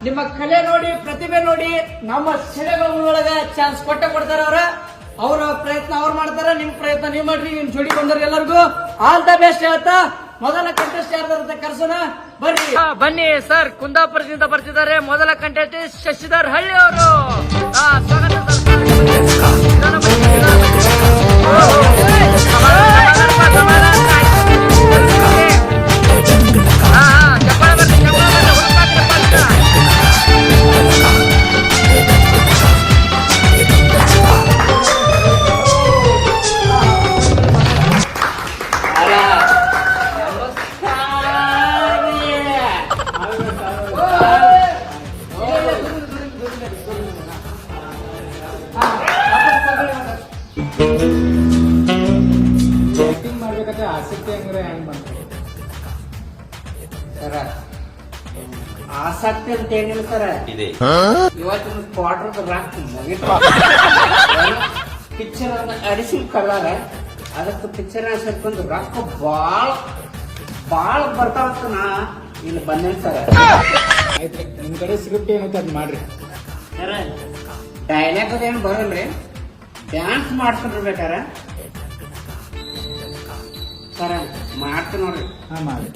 ನಿಮ್ಮ ಕಲೆ ನೋಡಿ ಪ್ರತಿಭೆ ನೋಡಿ ನಮ್ಮ ಸಿನಿಮಾಗಳೊಳಗ ಚಾನ್ಸ್ ಕೊಡ್ತಾರ ಅವ್ರ ಪ್ರಯತ್ನ ಅವ್ರು ಮಾಡ್ತಾರ. ನಿಮ್ ಪ್ರಯತ್ನ ನೀವ್ ಮಾಡ್ರಿ. ನಿಮ್ ಜೋಡಿ ಬಂದವ್ರ ಎಲ್ಲರಿಗೂ ಆಲ್ ದ ಬೆಸ್ಟ್ ಹೇಳ್ತಾ ಮೊದಲ ಕಂಟೆಸ್ಟ್ ಯಾರ್ದಾರ ಕರ್ಸೋಣ ಬರ್ರಿ. ಬನ್ನಿ ಸರ್, ಕುಂದಾಪುರದಿಂದ ಬರ್ತಿದ್ದಾರೆ ಮೊದಲ ಕಂಟೆಸ್ಟ್ ಶಶಿಧರ್ ಹಳ್ಳಿ ಅವರು. ಸ್ವಾಗತ ಮಾಡ್ಬೇಕಂದ್ರೆ ಆಸಕ್ತಿ ಅಂದ್ರೆ ಹೆಂಗ್ ಮಾಡ್ತಾರೆ ಸರ? ಆಸಕ್ತಿ ಅಂತ ಏನಿಲ್ಲ ಸರ. ಇವತ್ತಿನ ಕ್ವಾರ್ಟರ್ ಪಿಕ್ಚರ್ ಅಡಿಸಿಲ್ ಕಳ್ಳಾರ ಅದಕ್ಕೆ ಪಿಕ್ಚರ್ ಸೇರ್ಕೊಂಡು ರೊಕ್ಕ ಬಾಳ ಬರ್ತಾವಂತ ನಾ ಇಲ್ಲಿ ಬಂದೇನ್ ಸರ. ಆಯ್ತ್ರಿ, ನಿಮ್ ಕಡೆ ಸ್ಕ್ರಿಪ್ಟ್ ಏನೈತೆ ಅದ್ ಮಾಡ್ರಿ ಸರ. ಡೈಲಾಗ್ ಅದೇನು ಬರಲ್ರಿ, ಡ್ಯಾನ್ಸ್ ಮಾಡ್ಕೊಂಡಿರ್ಬೇಕಾರ ಸರ. ಮಾಡ್ತೀನಿ ನೋಡ್ರಿ. ಹಾ ಮಾಡಿ.